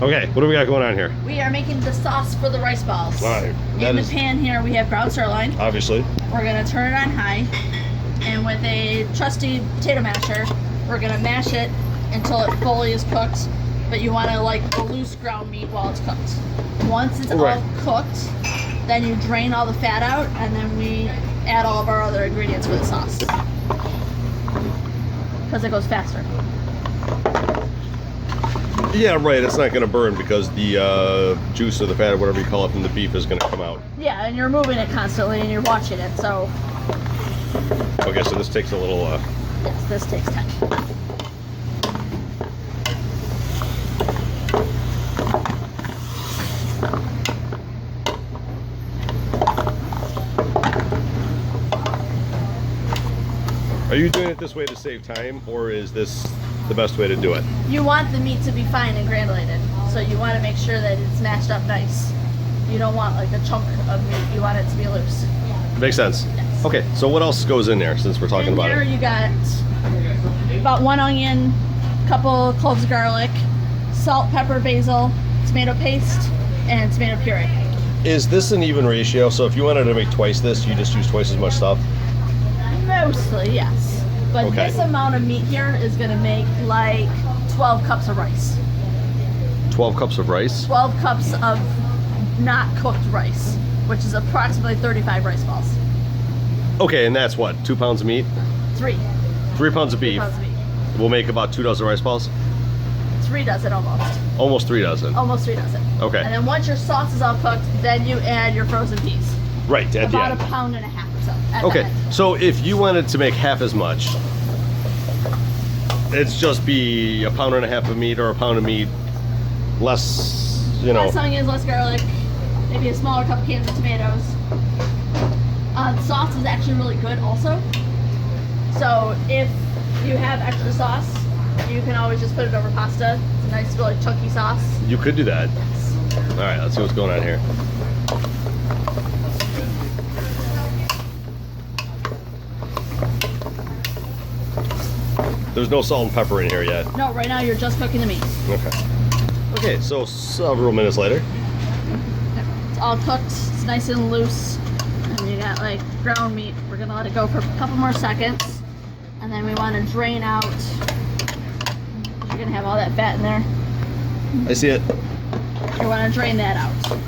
Okay, what do we got going on here? We are making the sauce for the rice balls. All right. In the pan here, we have ground sirloin. Obviously. We're gonna turn it on high, and with a trusty potato masher, we're gonna mash it until it fully is cooked. But you want to like the loose ground meat while it's cooked. Once it's all cooked, then you drain all the fat out, and then we add all of our other ingredients for the sauce because it goes faster. Yeah, right. It's not going to burn because the juice or the fat or whatever you call it from the beef is going to come out. Yeah, and you're moving it constantly and you're watching it, so. Okay, so this takes a little. Yes, this takes time. Are you doing it this way to save time, or is this the best way to do it? You want the meat to be fine and granulated, so you want to make sure that it's mashed up nice. You don't want like a chunk of meat. You want it to be loose. Makes sense. Yes. Okay, so what else goes in there since we're talking about here it? You got about 1 onion, couple cloves of garlic, salt, pepper, basil, tomato paste, and tomato puree. Is this an even ratio? So if you wanted to make twice this, you just use twice as much stuff? Mostly, yes. But this amount of meat here is going to make like 12 cups of rice. 12 cups of rice? 12 cups of not cooked rice, which is approximately 35 rice balls. Okay, and that's what, 2 pounds of meat? 3. 3 pounds of 3 beef. pounds of meat. We'll make about 2 dozen rice balls? 3 dozen almost. Almost 3 dozen. Almost 3 dozen. Okay. And then once your sauce is all cooked, then you add your frozen peas. Right, at the About end. 1.5 pounds or so. At the Okay, end. so if you wanted to make half as much, it's just be 1.5 pounds of meat or 1 pound of meat, less, you know. Less onions, less garlic, maybe a smaller couple cans of tomatoes. The sauce is actually really good also. So if you have extra sauce, you can always just put it over pasta. It's a nice, really chunky sauce. You could do that. Yes. All right, let's see what's going on here. There's no salt and pepper in here yet. No, right now you're just cooking the meat. Okay. Okay, so several minutes later. It's all cooked. It's nice and loose. And you got like ground meat. We're gonna let it go for a couple more seconds. And then we want to drain out. You're gonna have all that fat in there. I see it. You want to drain that out.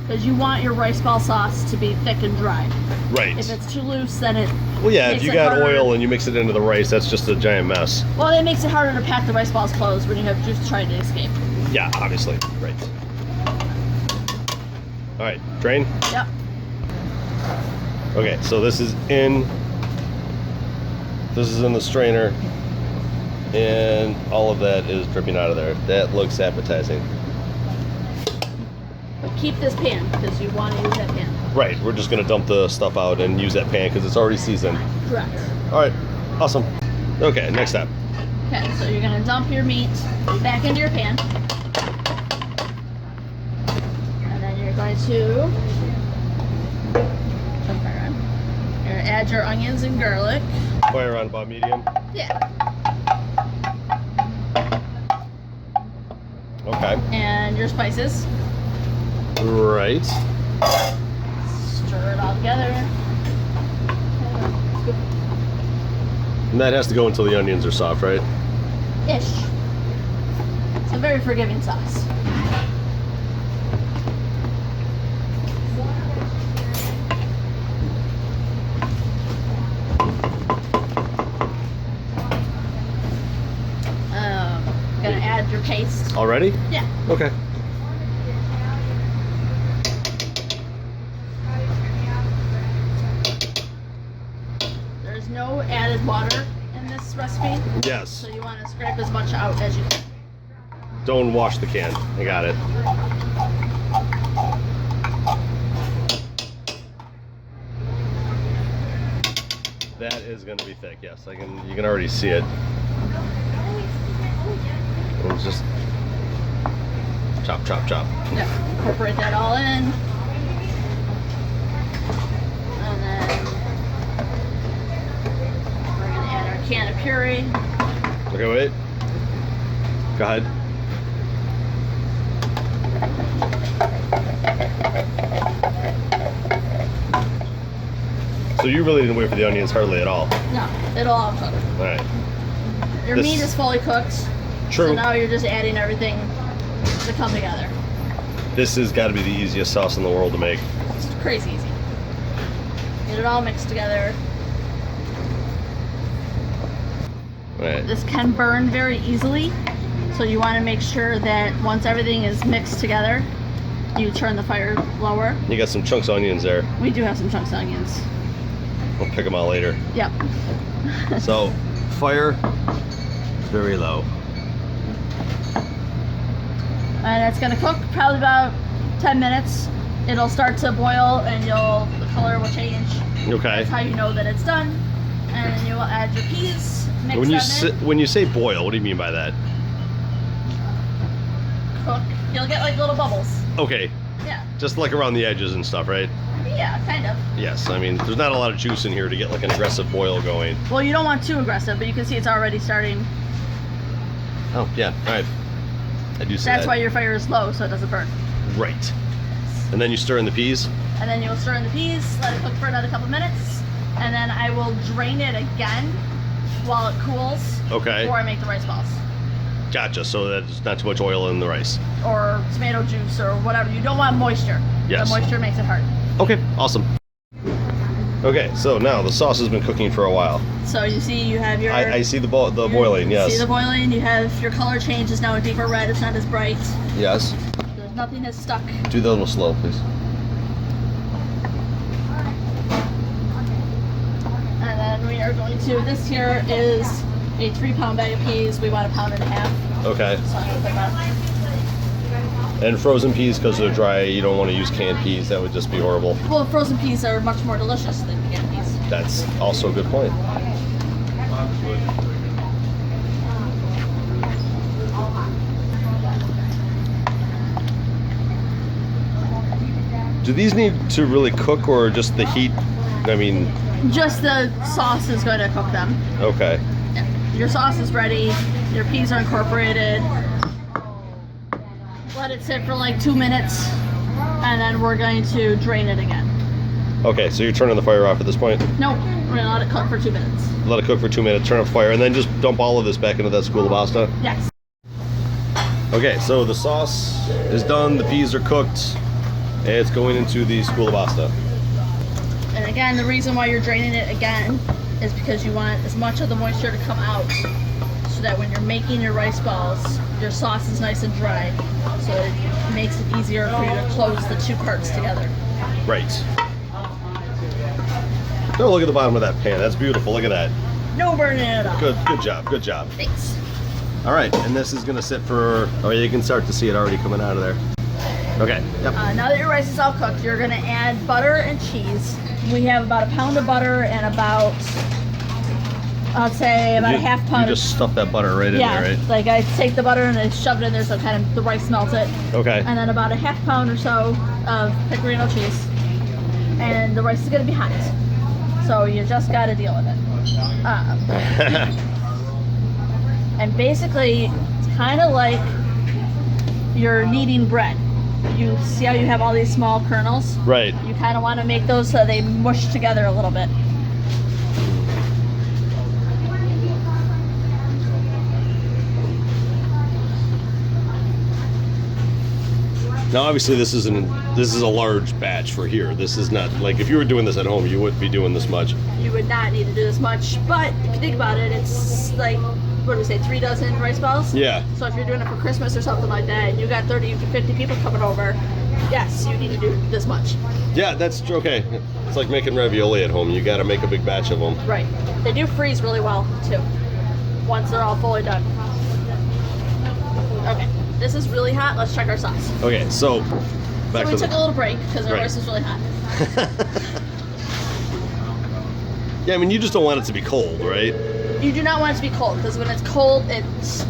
Because you want your rice ball sauce to be thick and dry. Right. If it's too loose, then it Well, yeah, if makes you it got harder. oil and you mix it into the rice, that's just a giant mess. Well, it makes it harder to pack the rice balls closed when you have juice trying to escape. Yeah, obviously. Right. All right, drain. Yep. Okay, so this is in the strainer, and all of that is dripping out of there. That looks appetizing. But keep this pan because you want to use that pan. Right, we're just gonna dump the stuff out and use that pan because it's already seasoned. Correct. All right, awesome. Okay, next step. Okay, so you're gonna dump your meat back into your pan. And then you're going to turn fire on. You're gonna add your onions and garlic. Fire on about medium. Yeah. Okay. And your spices. Right. Stir it all together. And that has to go until the onions are soft, right? Ish. It's a very forgiving sauce. Gonna add your paste. Already? Yeah. Okay. There's no added water in this recipe. Yes. So you want to scrape as much out as you can. Don't wash the can. I got it. That is going to be thick. Yes, you can already see it. It's just chop, chop, chop. Yeah. Incorporate that all in. And then we're going to add our can of puree. Okay, wait. Go ahead. So you really didn't wait for the onions hardly at all. No, it'll all cook. All right. Your meat is fully cooked. True. So now you're just adding everything to come together. This has got to be the easiest sauce in the world to make. It's crazy easy. Get it all mixed together. Right. This can burn very easily, so you want to make sure that once everything is mixed together, you turn the fire lower. You got some chunks of onions there. We do have some chunks of onions. We'll pick them out later. Yep. So, fire very low. And it's gonna cook probably about 10 minutes. It'll start to boil and the color will change. Okay. That's how you know that it's done. And then you will add your peas, mix them in. When you say boil, what do you mean by that? Cook. You'll get like little bubbles. Okay. Yeah. Just like around the edges and stuff, right? Yeah, kind of. Yes, I mean, there's not a lot of juice in here to get like an aggressive boil going. Well, you don't want too aggressive, but you can see it's already starting. Oh, yeah, all right. I do see That's that. why your fire is low, so it doesn't burn. Right. And then you stir in the peas? And then you'll stir in the peas, let it cook for another couple minutes, and then I will drain it again while it cools. Okay. Before I make the rice balls. Gotcha, so there's not too much oil in the rice. Or tomato juice or whatever. You don't want moisture. Yes. The moisture makes it hard. Okay, awesome. Okay, so now the sauce has been cooking for a while. So you see you have your... I see the boiling, yes. See the boiling, you have your color change is now a deeper red, it's not as bright. Yes. There's nothing that's stuck. Do that a little slow, please. And then we are going to, this here is a 3-pound bag of peas. We want 1.5 pounds. Okay. So I'm gonna put that. And frozen peas, because they're dry, you don't want to use canned peas. That would just be horrible. Well, frozen peas are much more delicious than canned peas. That's also a good point. Do these need to really cook, or just the heat? I mean... Just the sauce is going to cook them. Okay. Yeah. Your sauce is ready. Your peas are incorporated. Let it sit for like 2 minutes, and then we're going to drain it again. Okay, so you're turning the fire off at this point? Nope, we're gonna let it cook for 2 minutes. Let it cook for 2 minutes, turn off the fire, and then just dump all of this back into that school of pasta? Yes. Okay, so the sauce is done, the peas are cooked, and it's going into the school of pasta. And again, the reason why you're draining it again is because you want as much of the moisture to come out so that when you're making your rice balls, your sauce is nice and dry. So it makes it easier for you to close the two parts together. Right. Oh, look at the bottom of that pan. That's beautiful. Look at that. No burning at all. Good job. Good job. Thanks. All right, and this is gonna sit for. Oh, you can start to see it already coming out of there. Okay. Yep. Now that your rice is all cooked, you're gonna add butter and cheese. We have about 1 pound of butter and about, I'd say about a half pound. You just stuff that butter right in there, right? Like I take the butter and I shove it in there so kind of the rice melts it. Okay. And then about a half pound or so of pecorino cheese. And the rice is gonna be hot. So you just gotta deal with it. And basically, it's kind of like you're kneading bread. You see how you have all these small kernels? Right. You kind of want to make those so they mush together a little bit. Now, obviously, this is a large batch for here. This is not like if you were doing this at home, you wouldn't be doing this much. You would not need to do this much, but if you think about it, it's like, what do we say, 3 dozen rice balls? Yeah. So if you're doing it for Christmas or something like that, and you got 30 to 50 people coming over, yes, you need to do this much. Yeah, that's okay. It's like making ravioli at home. You got to make a big batch of them. Right. They do freeze really well too, once they're all fully done. Okay. This is really hot. Let's check our sauce. Okay, so So we took a little break because our rice is really hot. Yeah, I mean, you just don't want it to be cold, right? You do not want it to be cold because when it's cold, it's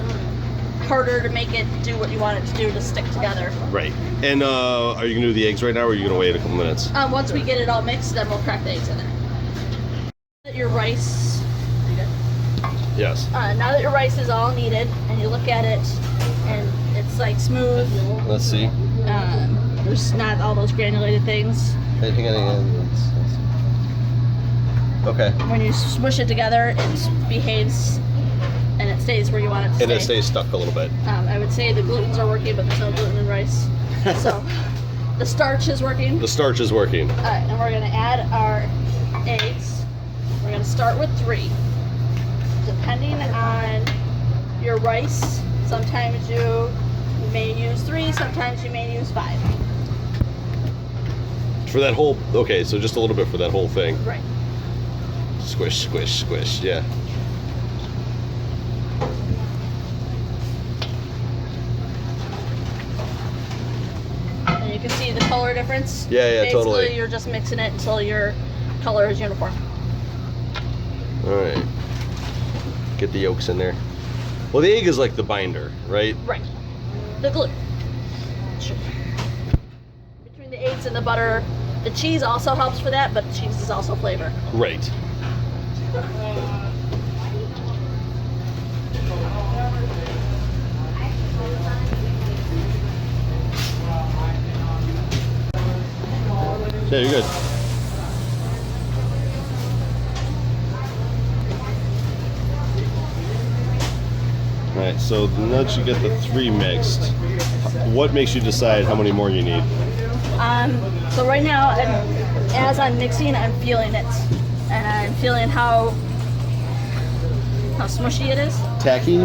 harder to make it do what you want it to do to stick together. Right. And are you gonna do the eggs right now, or are you gonna wait a couple minutes? Once we get it all mixed, then we'll crack the eggs in there. Your rice. You good? Yes. Now that your rice is all kneaded, and you look at it, and it's like smooth. Let's see. There's not all those granulated things. Hang on. Okay. When you smush it together, it behaves and it stays where you want it to stay. And it stays stuck a little bit. I would say the glutens are working, but there's no gluten in rice. So the starch is working. The starch is working. All right, and we're gonna add our eggs. We're gonna start with 3. Depending on your rice, sometimes you may use 3, sometimes you may use 5. For that whole, okay, so just a little bit for that whole thing. Right. Squish, squish, squish, yeah. And you can see the color difference. Yeah, yeah, Basically, totally. you're just mixing it until your color is uniform. All right. Get the yolks in there. Well, the egg is like the binder, right? Right. The glue. Between the eggs and the butter, the cheese also helps for that, but cheese is also flavor. Right. Yeah, you're good. All right, so now that you get the 3 mixed, what makes you decide how many more you need? So right now, as I'm mixing, I'm feeling it, and I'm feeling how smushy it is. Tacky?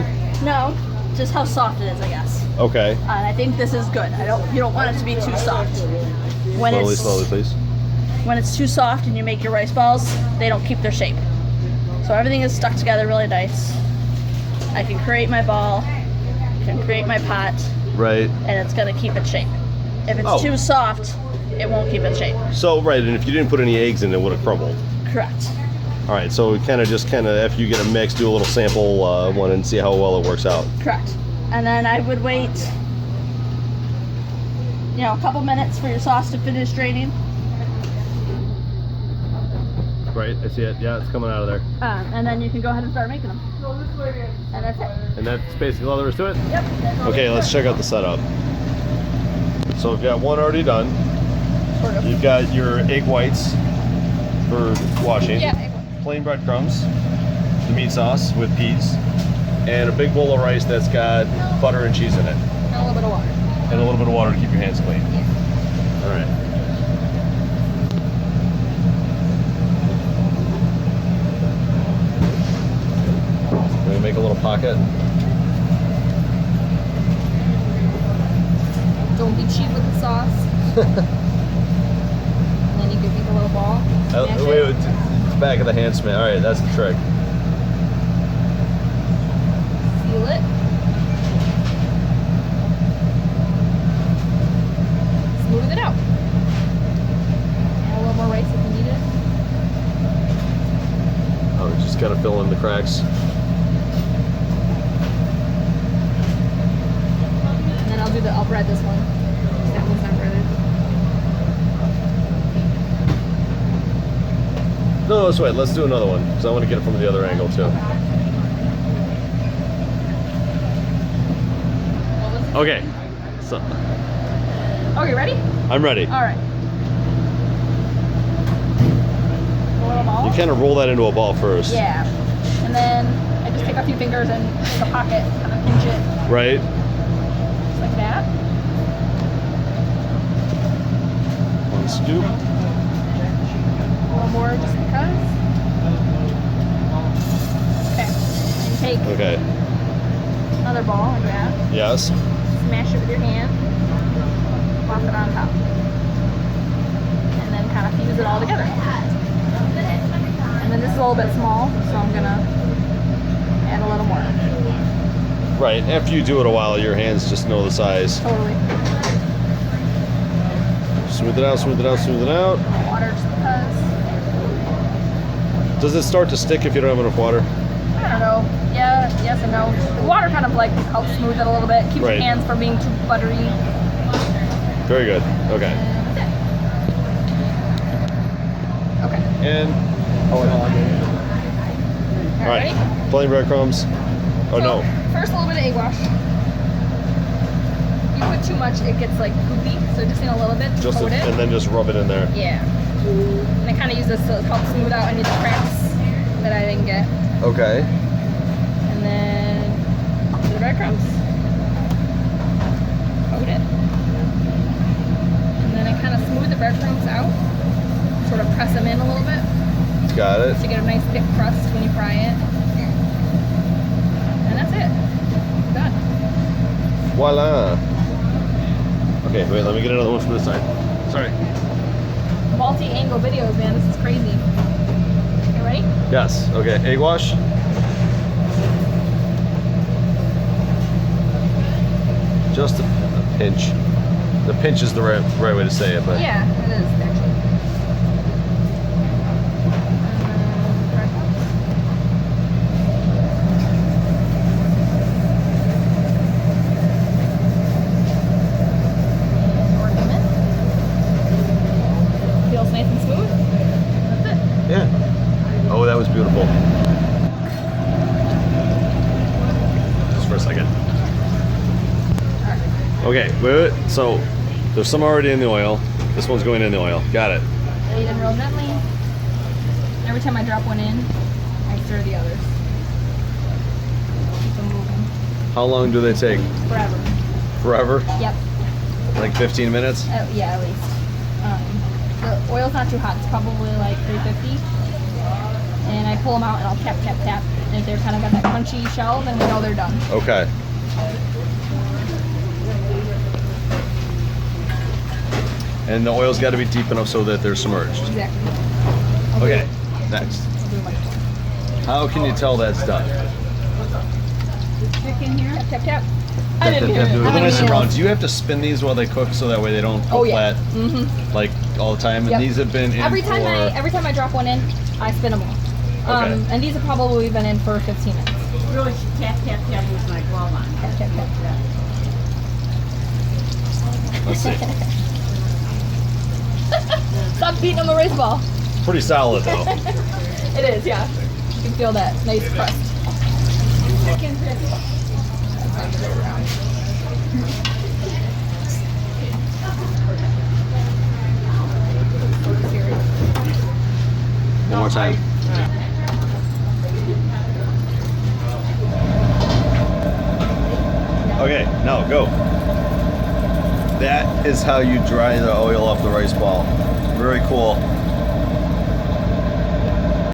No, just how soft it is, I guess. Okay. And I think this is good. You don't want it to be too soft. When Slowly, it's slowly, please. when it's too soft and you make your rice balls, they don't keep their shape. So everything is stuck together really nice. I can create my ball, can create my pot, Right. and it's gonna keep its shape. If it's too soft, it won't keep its shape. So, right, and if you didn't put any eggs in, it would have crumbled. Correct. All right, so kind of after you get a mix, do a little sample one and see how well it works out. Correct. And then I would wait, a couple minutes for your sauce to finish draining. Right, I see it. Yeah, it's coming out of there. And then you can go ahead and start making them. And that's it. And that's basically all there is to it? Yep. Okay, let's check out the setup. So we've got one already done. Sort of. You've got your egg whites for washing. Yeah, egg white. Plain breadcrumbs, the meat sauce with peas, and a big bowl of rice that's got butter and cheese in it. And a little bit of water. And a little bit of water to keep your hands clean. Yeah. All right. We're gonna make a little pocket. Don't be cheap with the sauce. And then you can make a little ball. Wait, it's back of the hand smash. All right, that's the trick. Seal it. Smooth it out. Add a little more rice if you need it. Oh, we just gotta fill in the cracks. And then I'll bread this one. That one's not breaded. No, let's wait. Let's do another one because I want to get it from the other angle too. Okay. So Okay, ready? I'm ready. All right. A little ball. You kind of roll that into a ball first. Yeah. And then I just take a few fingers and make a pocket, kind of pinch it. Right. Just like that. One scoop. A little more just because. Okay. And take Okay. another ball like that. Yes. Smash it with your hand. Plop it on top. And then kind of fuse it all together. And then this is a little bit small, so I'm gonna add a little more. Right. After you do it a while, your hands just know the size. Totally. Smooth it out, smooth it out, smooth it out. Water just because. Does it start to stick if you don't have enough water? I don't know. Yeah, yes and no. The water kind of like helps smooth it a little bit. Keeps Right. your hands from being too buttery. Very good. Okay. And that's it. Okay. And All all right. ready? Plain breadcrumbs. Oh So, no. First, a little bit of egg wash. You put too much, it gets like goopy. So just in a little bit to Just coat it. and then just rub it in there. Yeah. And I kind of use this to help smooth out any of the cracks that I didn't get. Okay. And then the breadcrumbs. Coat it. And then I kind of smooth the breadcrumbs out. Sort of press them in a little bit. Got it. To get a nice thick crust when you fry it. And that's it. Done. Voila. Okay, wait, let me get another one from this side. Sorry. Multi-angle videos, man. This is crazy. You ready? Yes. Okay, egg wash. Just a pinch. The pinch is the right way to say it, but Yeah, it is actually. Breadcrumbs. Work them in. Feels nice and smooth. That's it. yeah. Oh, that was beautiful. Just for a second. Okay, wait. So there's some already in the oil. This one's going in the oil. Got it. Lead them real gently. Every time I drop one in, I stir the others. Keep them moving. How long do they take? Forever. Forever? Yep. Like 15 minutes? Yeah, at least. The oil's not too hot. It's probably like 350. And I pull them out and I'll tap, tap, tap. And if they're kind of got that crunchy shell, then we know they're done. Okay. And the oil's got to be deep enough so that they're submerged. Exactly. Okay, next. I'll do much more. How can you tell that's done? Chicken here. Tap, tap, tap. I didn't hear it. When I sit around, do you have to spin these while they cook so that way they don't go flat, like all the time? And Yep. these have been in Every time I drop one in, I spin them all. Okay. And these have probably been in for 15 minutes. Really tap, tap, tap with my glove on. Tap, tap, tap. Let's see. Stop beating on the rice ball. Pretty solid though. It is, yeah. You can feel that nice crust. Chicken pretty. One more time. Okay, now go. That is how you dry the oil off the rice ball. Very cool.